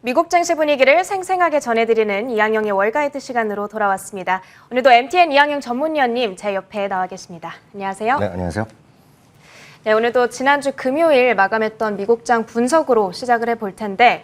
미국 증시 분위기를 생생하게 전해드리는 이항영의 월가이드 시간으로 돌아왔습니다. 오늘도 MTN 이항영 전문위원님 제 옆에 나와 계십니다. 안녕하세요. 네, 안녕하세요. 네, 오늘도 지난주 금요일 마감했던 미국장 분석으로 시작을 해볼 텐데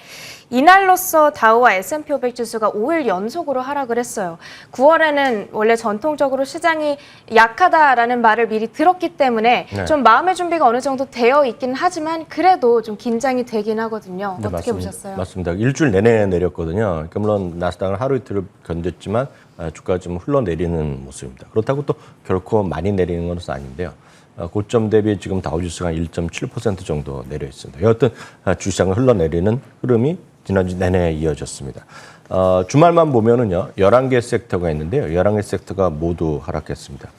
이날로써 다우와 S&P 500 지수가 5일 연속으로 하락을 했어요. 9월에는 원래 전통적으로 시장이 약하다라는 말을 미리 들었기 때문에 좀 마음의 준비가 어느 정도 되어 있긴 하지만 그래도 좀 긴장이 되긴 하거든요. 네, 어떻게 맞습니다. 보셨어요? 맞습니다. 일주일 내내 내렸거든요. 그러니까 물론 나스닥은 하루 이틀을 견뎠지만 주가가 좀 흘러내리는 모습입니다. 그렇다고 또 결코 많이 내리는 건 아닌데요. 고점 대비 지금 다우지수가 1.7% 정도 내려 있습니다. 여하튼 주시장을 흘러내리는 흐름이 지난주 내내 이어졌습니다. 주말만 보면은요, 11개 섹터가 있는데요. 11개 섹터가 모두 하락했습니다.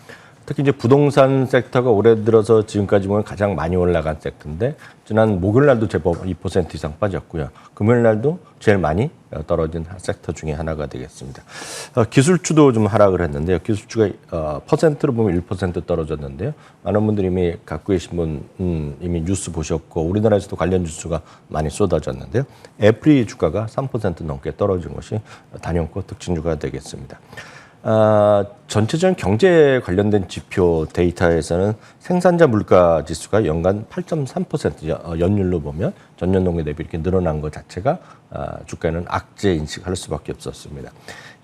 특히 이제 부동산 섹터가 올해 들어서 지금까지 보면 가장 많이 올라간 섹터인데, 지난 목요일 날도 제법 2% 이상 빠졌고요. 금요일 날도 제일 많이 떨어진 섹터 중에 하나가 되겠습니다. 기술주도 좀 하락을 했는데요. 기술주가 퍼센트로 보면 1% 떨어졌는데요. 많은 분들이 이미 갖고 계신 분 이미 뉴스 보셨고, 우리나라에서도 관련 뉴스가 많이 쏟아졌는데요. 애플이 주가가 3% 넘게 떨어진 것이 단연코 특징주가 되겠습니다. 전체적인 경제 관련된 지표 데이터에서는 생산자 물가 지수가 연간 8.3% 연율로 보면 전년 동기 대비 이렇게 늘어난 것 자체가 주가에는 악재 인식할 수밖에 없었습니다.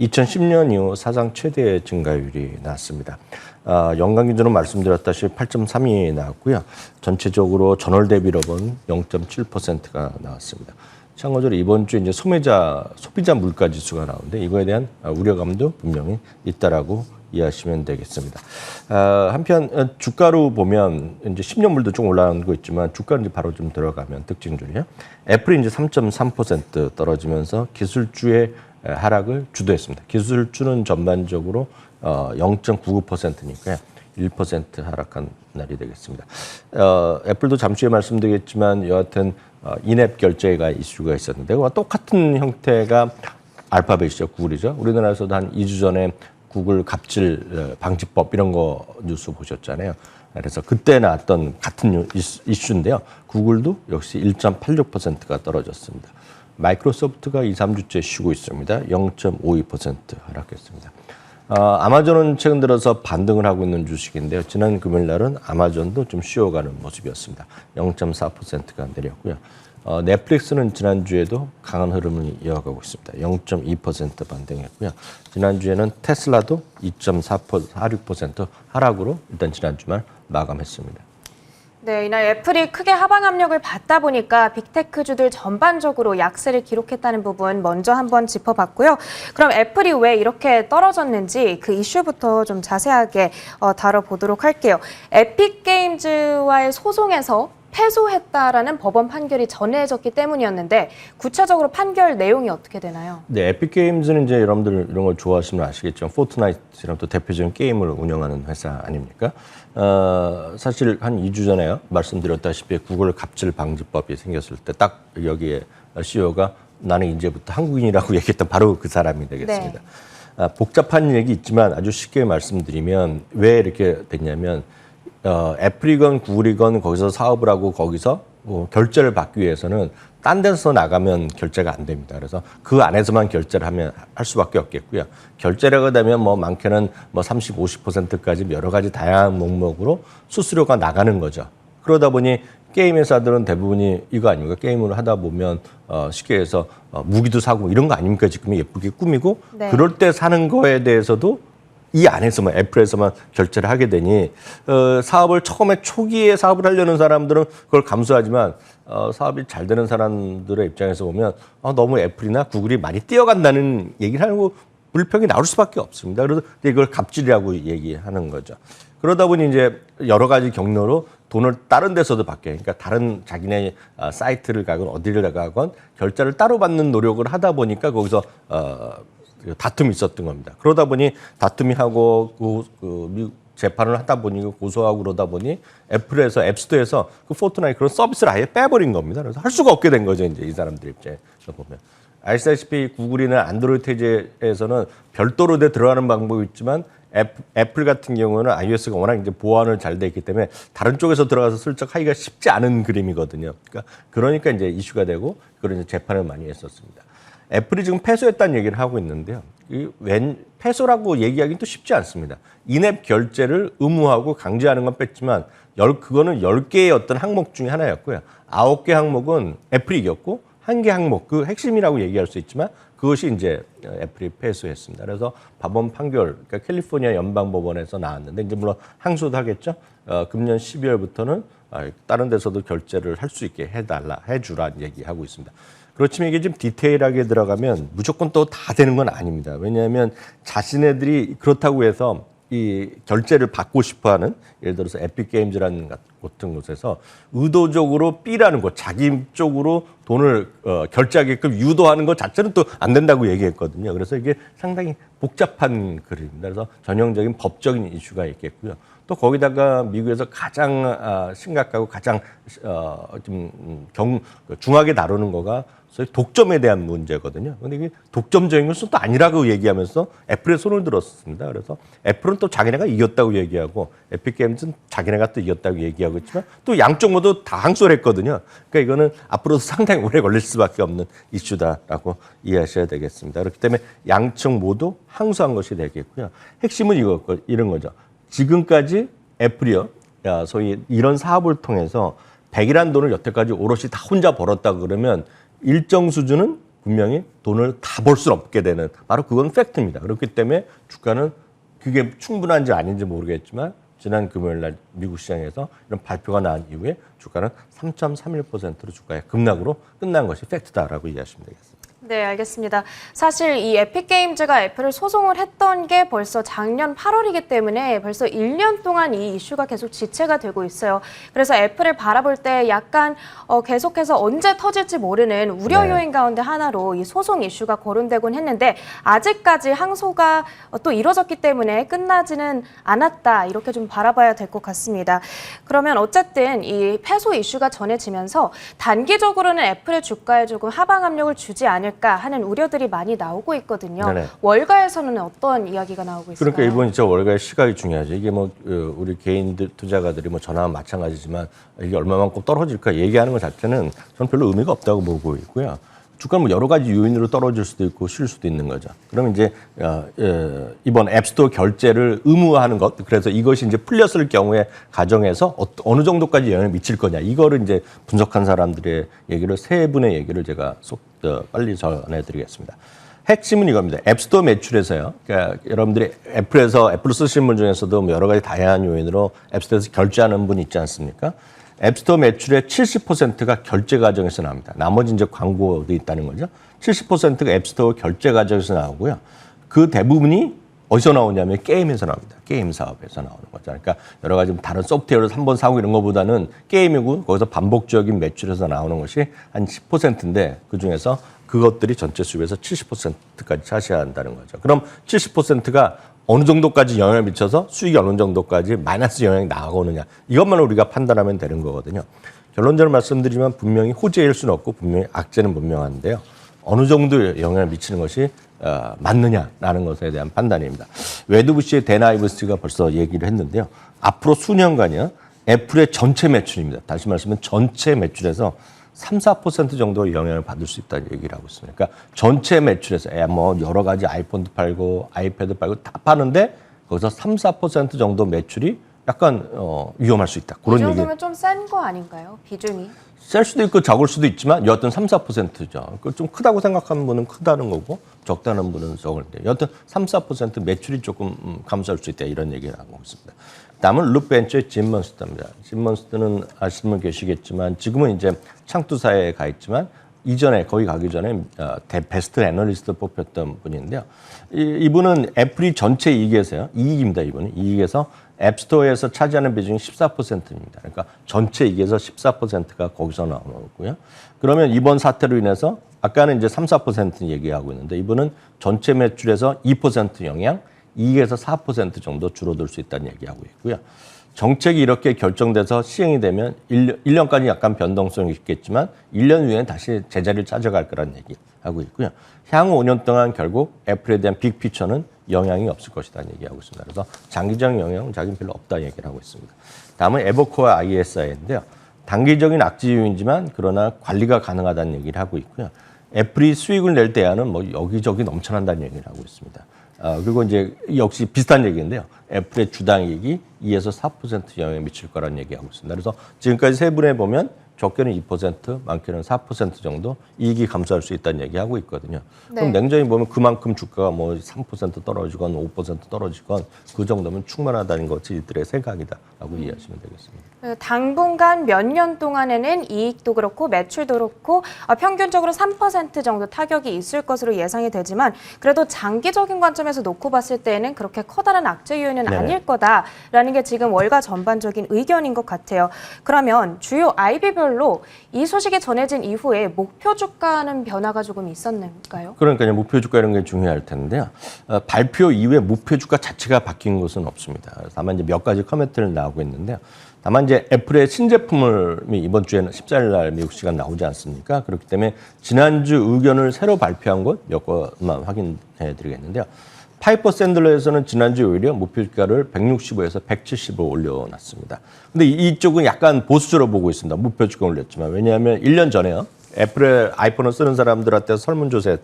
2010년 이후 사상 최대 증가율이 나왔습니다. 연간 기준으로 말씀드렸다시피 8.3이 나왔고요. 전체적으로 전월 대비로 본 0.7%가 나왔습니다. 참고적으로 이번 주 이제 소비자 물가 지수가 나오는데 이거에 대한 우려감도 분명히 있다라고 이해하시면 되겠습니다. 한편 주가로 보면 이제 10년물도 좀 올라가는 거 있지만 주가는 이제 바로 좀 들어가면 특징주로요. 애플이 이제 3.3% 떨어지면서 기술주의 하락을 주도했습니다. 기술주는 전반적으로 0.99%니까요. 1% 하락한 날이 되겠습니다. 애플도 잠시 후에 말씀드리겠지만 여하튼 인앱 결제가 이슈가 있었는데 그와 똑같은 형태가 알파벳이죠. 구글이죠. 우리나라에서도 한 2주 전에 구글 갑질 방지법 이런 거 뉴스 보셨잖아요. 그래서 그때 나왔던 같은 이슈인데요. 구글도 역시 1.86%가 떨어졌습니다. 마이크로소프트가 2, 3주째 쉬고 있습니다. 0.52% 하락했습니다. 아마존은 최근 들어서 반등을 하고 있는 주식인데요. 지난 금요일 날은 아마존도 좀 쉬어가는 모습이었습니다. 0.4%가 내렸고요. 넷플릭스는 지난주에도 강한 흐름을 이어가고 있습니다. 0.2% 반등했고요. 지난주에는 테슬라도 2.46% 하락으로 일단 지난 주말 마감했습니다. 네, 이날 애플이 크게 하방 압력을 받다 보니까 빅테크주들 전반적으로 약세를 기록했다는 부분 먼저 한번 짚어봤고요. 그럼 애플이 왜 이렇게 떨어졌는지 그 이슈부터 좀 자세하게 다뤄보도록 할게요. 에픽게임즈와의 소송에서 패소했다라는 법원 판결이 전해졌기 때문이었는데 구체적으로 판결 내용이 어떻게 되나요? 네, 에픽게임즈는 이제 여러분들 이런 걸 좋아하시면 아시겠지만 포트나이트랑 또 대표적인 게임을 운영하는 회사 아닙니까? 사실 한 2주 전에요. 말씀드렸다시피 구글 갑질 방지법이 생겼을 때 딱 여기에 CEO가 나는 이제부터 한국인이라고 얘기했던 바로 그 사람이 되겠습니다. 네. 복잡한 얘기 있지만 아주 쉽게 말씀드리면 왜 이렇게 됐냐면 애플이건 구글이건 거기서 사업을 하고 거기서 결제를 받기 위해서는 딴 데서 나가면 결제가 안 됩니다. 그래서 그 안에서만 결제를 할 수밖에 없겠고요. 결제를 하게 되면 많게는 30, 50%까지 여러 가지 다양한 목록으로 수수료가 나가는 거죠. 그러다 보니 게임 회사들은 대부분이 이거 아닙니까? 게임을 하다 보면 쉽게 해서 무기도 사고 이런 거 아닙니까? 지금 예쁘게 꾸미고 네. 그럴 때 사는 거에 대해서도 이 안에서만 애플에서만 결제를 하게 되니 사업을 처음에 초기에 사업을 하려는 사람들은 그걸 감수하지만 사업이 잘 되는 사람들의 입장에서 보면 너무 애플이나 구글이 많이 뛰어간다는 얘기를 하고 불평이 나올 수밖에 없습니다. 그래서 이걸 갑질이라고 얘기하는 거죠. 그러다 보니 이제 여러 가지 경로로 돈을 다른 데서도 받게, 그러니까 다른 자기네 사이트를 가건 어디를 가건 결제를 따로 받는 노력을 하다 보니까 거기서 다툼이 있었던 겁니다. 그러다 보니 다툼이 하고 미국 재판을 하다 보니 고소하고 그러다 보니 애플에서 앱스토어에서 그 포트나이트 그런 서비스를 아예 빼버린 겁니다. 그래서 할 수가 없게 된 거죠. 이제 이 사람들 입장에서 보면. 아시다시피 구글이나 안드로이드 태제에서는 별도로 들어가는 방법이 있지만 애플 같은 경우는 iOS가 워낙 이제 보안을 잘 돼 있기 때문에 다른 쪽에서 들어가서 슬쩍 하기가 쉽지 않은 그림이거든요. 그러니까 이제 이슈가 되고 그런 이제 재판을 많이 했었습니다. 애플이 지금 패소했다는 얘기를 하고 있는데요. 패소라고 얘기하기는 또 쉽지 않습니다. 인앱 결제를 의무하고 강제하는 건 뺐지만 그거는 10개의 어떤 항목 중에 하나였고요. 9개 항목은 애플이 이겼고 1개 항목, 그 핵심이라고 얘기할 수 있지만 그것이 이제 애플이 패소했습니다. 그래서 법원 판결, 그러니까 캘리포니아 연방법원에서 나왔는데 이제 물론 항소도 하겠죠. 금년 12월부터는 다른 데서도 결제를 할 수 있게 해주라는 얘기하고 있습니다. 그렇지만 이게 좀 디테일하게 들어가면 무조건 또 다 되는 건 아닙니다. 왜냐하면 자신네들이 그렇다고 해서 이 결제를 받고 싶어하는, 예를 들어서 에픽게임즈라는 같은 곳에서 의도적으로 B라는 곳, 자기 쪽으로 돈을 결제하게끔 유도하는 것 자체는 또 안 된다고 얘기했거든요. 그래서 이게 상당히 복잡한 글입니다. 그래서 전형적인 법적인 이슈가 있겠고요. 또 거기다가 미국에서 가장 심각하고 가장 중하게 다루는 거가 소위 독점에 대한 문제거든요. 그런데 이게 독점적인 것은 또 아니라고 얘기하면서 애플에 손을 들었습니다. 그래서 애플은 또 자기네가 이겼다고 얘기하고 에픽게임즈는 자기네가 또 이겼다고 얘기하고 있지만 또 양쪽 모두 다 항소를 했거든요. 그러니까 이거는 앞으로도 상당히 오래 걸릴 수밖에 없는 이슈다라고 이해하셔야 되겠습니다. 그렇기 때문에 양측 모두 항소한 것이 되겠고요. 핵심은 이런 거죠. 지금까지 애플이요, 소위 이런 사업을 통해서 100이라는 돈을 여태까지 오롯이 다 혼자 벌었다 그러면 일정 수준은 분명히 돈을 다 벌 수 없게 되는, 바로 그건 팩트입니다. 그렇기 때문에 주가는 그게 충분한지 아닌지 모르겠지만 지난 금요일 날 미국 시장에서 이런 발표가 나온 이후에 주가는 3.31%로 주가의 급락으로 끝난 것이 팩트다라고 이해하시면 되겠습니다. 네, 알겠습니다. 사실 이 에픽게임즈가 애플을 소송을 했던 게 벌써 작년 8월이기 때문에 벌써 1년 동안 이 이슈가 계속 지체가 되고 있어요. 그래서 애플을 바라볼 때 약간 계속해서 언제 터질지 모르는 우려 요인 가운데 하나로 이 소송 이슈가 거론되곤 했는데 아직까지 항소가 또 이뤄졌기 때문에 끝나지는 않았다, 이렇게 좀 바라봐야 될 것 같습니다. 그러면 어쨌든 이 패소 이슈가 전해지면서 단기적으로는 애플의 주가에 조금 하방 압력을 주지 않을까 하는 우려들이 많이 나오고 있거든요. 네네. 월가에서는 어떤 이야기가 나오고 있을까요? 그러니까 이번 진짜 월가의 시각이 중요하죠. 이게 뭐 우리 개인들 투자가들이 뭐 전화와 마찬가지지만 이게 얼마만큼 떨어질까 얘기하는 것 자체는 저는 별로 의미가 없다고 보고 있고요. 주가는 뭐 여러 가지 요인으로 떨어질 수도 있고 쉴 수도 있는 거죠. 그러면 이제 이번 앱스토어 결제를 의무화하는 것, 그래서 이것이 이제 풀렸을 경우에 가정에서 어느 정도까지 영향을 미칠 거냐, 이거를 이제 분석한 사람들의 얘기를, 세 분의 얘기를 제가 빨리 전해드리겠습니다. 핵심은 이겁니다. 앱스토어 매출에서요. 그러니까 여러분들이 애플을 쓰시는 분 중에서도 여러 가지 다양한 요인으로 앱스토어에서 결제하는 분이 있지 않습니까? 앱스토어 매출의 70%가 결제 과정에서 나옵니다. 나머지 이제 광고도 있다는 거죠. 70%가 앱스토어 결제 과정에서 나오고요. 그 대부분이 어디서 나오냐면 게임에서 나옵니다. 게임 사업에서 나오는 거죠. 그러니까 여러 가지 다른 소프트웨어를 한 번 사고 이런 것보다는 게임이고 거기서 반복적인 매출에서 나오는 것이 한 10%인데 그중에서 그것들이 전체 수입에서 70%까지 차지해야 한다는 거죠. 그럼 70%가 어느 정도까지 영향을 미쳐서 수익이 어느 정도까지 마이너스 영향이 나가느냐, 이것만 우리가 판단하면 되는 거거든요. 결론적으로 말씀드리면 분명히 호재일 수는 없고 분명히 악재는 분명한데요. 어느 정도 영향을 미치는 것이 맞느냐라는 것에 대한 판단입니다. 웨드부시의 댄 아이브스가 벌써 얘기를 했는데요. 앞으로 수년간이요, 애플의 전체 매출입니다. 다시 말씀은 전체 매출에서 3~4% 정도 영향을 받을 수 있다는 얘기를 하고 있습니다. 그러니까 전체 매출에서 뭐 여러 가지 아이폰도 팔고 아이패드 팔고 다 파는데 거기서 3~4% 정도 매출이 약간 위험할 수 있다. 그런 얘기. 이 정도면 좀 센 거 아닌가요? 비중이? 셀 수도 있고 적을 수도 있지만 여하튼 3~4%죠. 좀 크다고 생각하는 분은 크다는 거고 적다는 분은 적을때 여하튼 3~4% 매출이 조금 감소할 수 있다, 이런 얘기를 하고 있습니다. 다음은 룩벤처의 짐 먼스터입니다. 짐 먼스터는 아시는 분 계시겠지만 지금은 이제 창투사에 가 있지만 이전에 거기 가기 전에 베스트 애널리스트 뽑혔던 분인데요. 이분은 애플이 전체 이익에서요, 이익입니다. 이분은 이익에서 앱스토어에서 차지하는 비중이 14%입니다. 그러니까 전체 이익에서 14%가 거기서 나오는 거고요. 그러면 이번 사태로 인해서 아까는 이제 3~4% 얘기하고 있는데 이분은 전체 매출에서 2% 영향, 이익에서 4% 정도 줄어들 수 있다는 얘기하고 있고요. 정책이 이렇게 결정돼서 시행이 되면 1년까지 약간 변동성이 있겠지만 1년 후에는 다시 제자리를 찾아갈 거라는 얘기하고 있고요. 향후 5년 동안 결국 애플에 대한 빅피처는 영향이 없을 것이라는 얘기하고 있습니다. 그래서 장기적 영향은 자기는 별로 없다 얘기를 하고 있습니다. 다음은 에버코어 ISI인데요. 단기적인 악재 요인이지만 그러나 관리가 가능하다는 얘기를 하고 있고요. 애플이 수익을 낼 대안은 뭐 여기저기 넘쳐난다는 얘기를 하고 있습니다. 그리고 이제 역시 비슷한 얘기인데요. 애플의 주당이익이 2에서 4% 영향을 미칠 거라는 얘기하고 있습니다. 그래서 지금까지 세분해 보면 적게는 2%, 많게는 4% 정도 이익이 감소할 수 있다는 얘기하고 있거든요. 그럼 냉정히 보면 그만큼 주가가 뭐 3% 떨어지건 5% 떨어지건 그 정도면 충분하다는 것이 이들의 생각이다라고 이해하시면 되겠습니다. 당분간 몇 년 동안에는 이익도 그렇고 매출도 그렇고 평균적으로 3% 정도 타격이 있을 것으로 예상이 되지만 그래도 장기적인 관점에서 놓고 봤을 때에는 그렇게 커다란 악재 요인은 아닐 거다라는 게 지금 월가 전반적인 의견인 것 같아요. 그러면 주요 IB별로 이 소식이 전해진 이후에 목표 주가는 변화가 조금 있었는가요? 그러니까요. 목표 주가 이런 게 중요할 텐데요. 발표 이후에 목표 주가 자체가 바뀐 것은 없습니다. 다만 이제 몇 가지 커멘트를 나오고 있는데요. 다만 이제 애플의 신제품을 이번 주에는 14일 날 미국 시간 나오지 않습니까? 그렇기 때문에 지난주 의견을 새로 발표한 것 몇 것만 확인해 드리겠는데요. 파이퍼 샌들러에서는 지난주 오히려 목표 주가를 165에서 170으로 올려놨습니다. 근데 이쪽은 약간 보수적으로 보고 있습니다. 목표 주가 올렸지만. 왜냐하면 1년 전에요. 애플의 아이폰을 쓰는 사람들한테 설문조사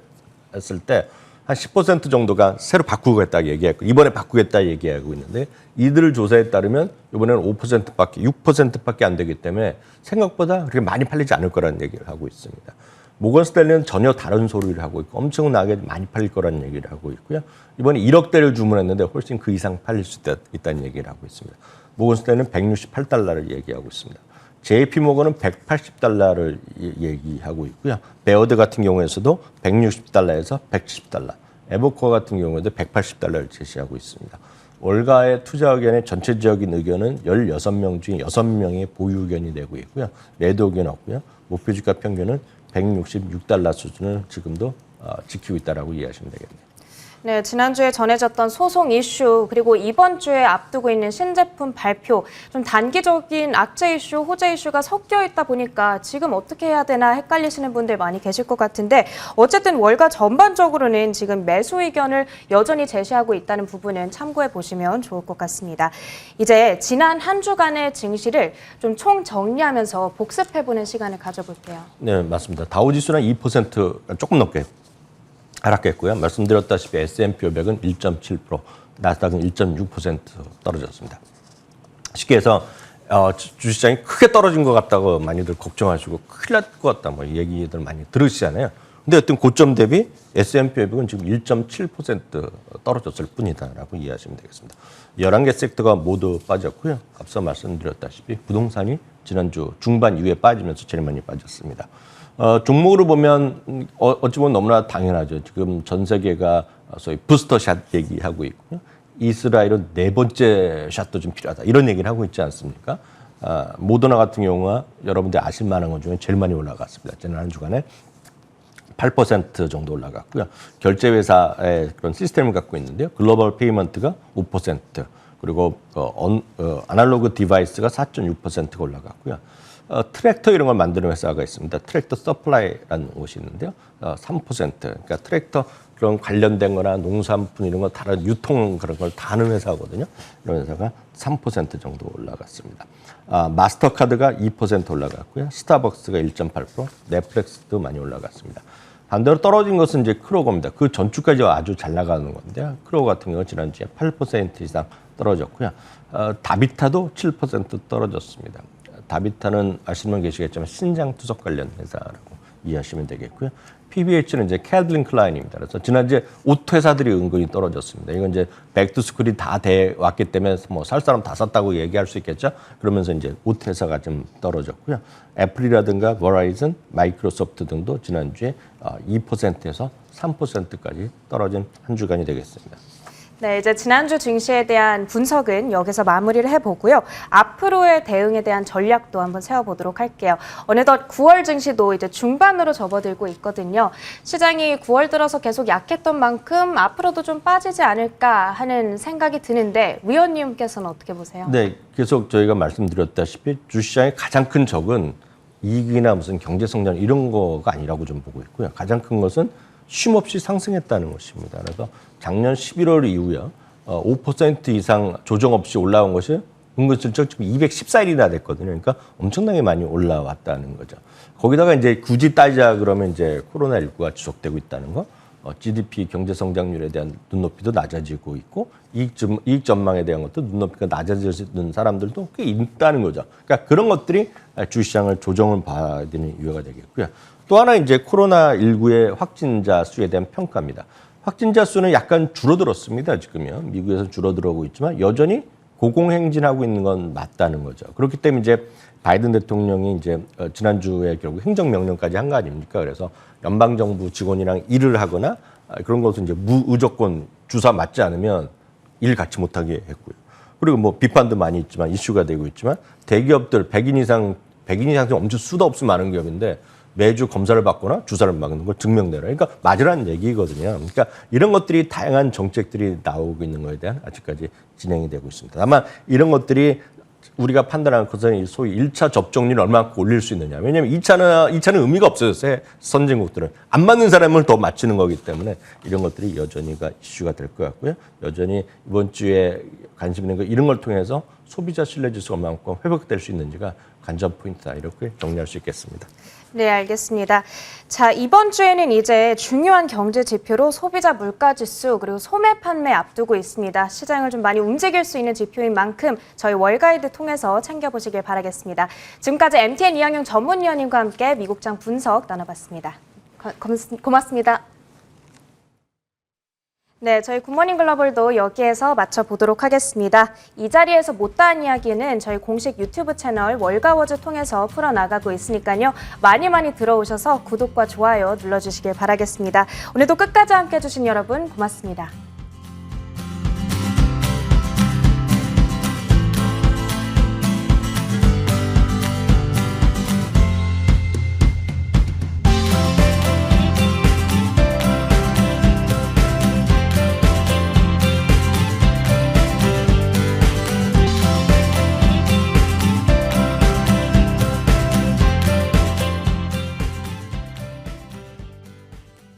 했을 때 한 10% 정도가 새로 바꾸겠다 얘기했고 이번에 바꾸겠다 얘기하고 있는데 이들 조사에 따르면 이번에는 5%밖에 6%밖에 안 되기 때문에 생각보다 그렇게 많이 팔리지 않을 거라는 얘기를 하고 있습니다. 모건 스탠리는 전혀 다른 소리를 하고 있고 엄청나게 많이 팔릴 거라는 얘기를 하고 있고요. 이번에 1억 대를 주문했는데 훨씬 그 이상 팔릴 수 있다는 얘기를 하고 있습니다. 모건 스탠리는 168달러를 얘기하고 있습니다. JP 모건은 180달러를 얘기하고 있고요. 베어드 같은 경우에서도 160달러에서 170달러, 에버코어 같은 경우에도 180달러를 제시하고 있습니다. 월가의 투자 의견의 전체적인 의견은 16명 중에 6명의 보유 의견이 내고 있고요. 매도 의견 없고요. 목표 주가 평균은 166달러 수준을 지금도 지키고 있다라고 이해하시면 되겠네요. 네, 지난주에 전해졌던 소송 이슈 그리고 이번 주에 앞두고 있는 신제품 발표 좀 단기적인 악재 이슈, 호재 이슈가 섞여 있다 보니까 지금 어떻게 해야 되나 헷갈리시는 분들 많이 계실 것 같은데 어쨌든 월가 전반적으로는 지금 매수 의견을 여전히 제시하고 있다는 부분은 참고해 보시면 좋을 것 같습니다. 이제 지난 한 주간의 증시를 좀 총 정리하면서 복습해보는 시간을 가져볼게요. 네, 맞습니다. 다우지수는 2% 조금 넘게 하락했고요. 말씀드렸다시피 S&P 500은 1.7%, 나스닥은 1.6% 떨어졌습니다. 쉽게 해서 주시장이 크게 떨어진 것 같다고 많이들 걱정하시고 큰일 날 것 같다 뭐 얘기들 많이 들으시잖아요. 근데 어떤 고점 대비 S&P 500은 지금 1.7% 떨어졌을 뿐이다라고 이해하시면 되겠습니다. 11개 섹터가 모두 빠졌고요. 앞서 말씀드렸다시피 부동산이 지난주 중반 이후에 빠지면서 제일 많이 빠졌습니다. 종목으로 보면 어찌 보면 너무나 당연하죠. 지금 전 세계가 소위 부스터샷 얘기하고 있고요. 이스라엘은 4번째 샷도 좀 필요하다. 이런 얘기를 하고 있지 않습니까? 모더나 같은 경우가 여러분들 아실 만한 것 중에 제일 많이 올라갔습니다. 지난 한 주간에 8% 정도 올라갔고요. 결제회사의 그런 시스템을 갖고 있는데요. 글로벌 페이먼트가 5%, 그리고 아날로그 디바이스가 4.6%가 올라갔고요. 트랙터 이런 걸 만드는 회사가 있습니다. 트랙터 서플라이라는 곳이 있는데요. 3%. 그러니까 트랙터 그런 관련된 거나 농산품 이런 거 다른 유통 그런 걸 다 하는 회사거든요. 이런 회사가 3% 정도 올라갔습니다. 마스터카드가 2% 올라갔고요. 스타벅스가 1.8%, 넷플릭스도 많이 올라갔습니다. 반대로 떨어진 것은 이제 크로거입니다. 그 전주까지 아주 잘 나가는 건데요. 크로거 같은 경우는 지난주에 8% 이상 떨어졌고요. 다비타도 7% 떨어졌습니다. 다비타는 아시는 분 계시겠지만 신장 투석 관련 회사라고 이해하시면 되겠고요. PBH는 이제 캘빈 클라인입니다. 그래서 지난주에 옷 회사들이 은근히 떨어졌습니다. 이건 이제 백투스쿨이 다 돼 왔기 때문에 뭐 살 사람 다 샀다고 얘기할 수 있겠죠. 그러면서 이제 옷 회사가 좀 떨어졌고요. 애플이라든가 버라이즌, 마이크로소프트 등도 지난주에 2%에서 3%까지 떨어진 한 주간이 되겠습니다. 네, 이제 지난주 증시에 대한 분석은 여기서 마무리를 해보고요. 앞으로의 대응에 대한 전략도 한번 세워보도록 할게요. 어느덧 9월 증시도 이제 중반으로 접어들고 있거든요. 시장이 9월 들어서 계속 약했던 만큼 앞으로도 좀 빠지지 않을까 하는 생각이 드는데 위원님께서는 어떻게 보세요? 네, 계속 저희가 말씀드렸다시피 주시장의 가장 큰 적은 이익이나 무슨 경제 성장 이런 거가 아니라고 좀 보고 있고요. 가장 큰 것은 쉼없이 상승했다는 것입니다. 그래서 작년 11월 이후에 5% 이상 조정 없이 올라온 것이 은근슬쩍 지금 214일이나 됐거든요. 그러니까 엄청나게 많이 올라왔다는 거죠. 거기다가 이제 굳이 따지자 그러면 이제 코로나19가 지속되고 있다는 거, GDP 경제 성장률에 대한 눈높이도 낮아지고 있고 이익 전망에 대한 것도 눈높이가 낮아지는 사람들도 꽤 있다는 거죠. 그러니까 그런 것들이 주시장을 조정을 봐야 되는 이유가 되겠고요. 또 하나 이제 코로나19의 확진자 수에 대한 평가입니다. 확진자 수는 약간 줄어들었습니다. 지금요. 미국에서 줄어들어오고 있지만 여전히 고공행진하고 있는 건 맞다는 거죠. 그렇기 때문에 이제 바이든 대통령이 이제 지난주에 결국 행정명령까지 한 거 아닙니까? 그래서 연방정부 직원이랑 일을 하거나 그런 것은 이제 무조건 주사 맞지 않으면 일 같이 못하게 했고요. 그리고 뭐 비판도 많이 있지만 이슈가 되고 있지만 대기업들 100인 이상 엄청 수도 없이 많은 기업인데 매주 검사를 받거나 주사를 맞는 걸 증명내라. 그러니까 맞으라는 얘기거든요. 그러니까 이런 것들이 다양한 정책들이 나오고 있는 것에 대한 아직까지 진행이 되고 있습니다. 다만 이런 것들이 우리가 판단하는 것은 소위 1차 접종률을 얼마큼 올릴 수 있느냐. 왜냐하면 2차는 의미가 없어졌어요. 선진국들은. 안 맞는 사람을 더 맞추는 거기 때문에 이런 것들이 여전히가 이슈가 될 것 같고요. 여전히 이번 주에 관심 있는 거 이런 걸 통해서 소비자 신뢰지수가 얼마큼 회복될 수 있는지가 관전 포인트다. 이렇게 정리할 수 있겠습니다. 네, 알겠습니다. 자, 이번 주에는 이제 중요한 경제 지표로 소비자 물가 지수 그리고 소매 판매 앞두고 있습니다. 시장을 좀 많이 움직일 수 있는 지표인 만큼 저희 월가이드 통해서 챙겨보시길 바라겠습니다. 지금까지 MTN 이항용 전문위원님과 함께 미국장 분석 나눠봤습니다. 고맙습니다. 네, 저희 굿모닝 글로벌도 여기에서 마쳐보도록 하겠습니다. 이 자리에서 못다한 이야기는 저희 공식 유튜브 채널 월가워즈 통해서 풀어나가고 있으니까요. 많이 들어오셔서 구독과 좋아요 눌러주시길 바라겠습니다. 오늘도 끝까지 함께해 주신 여러분 고맙습니다.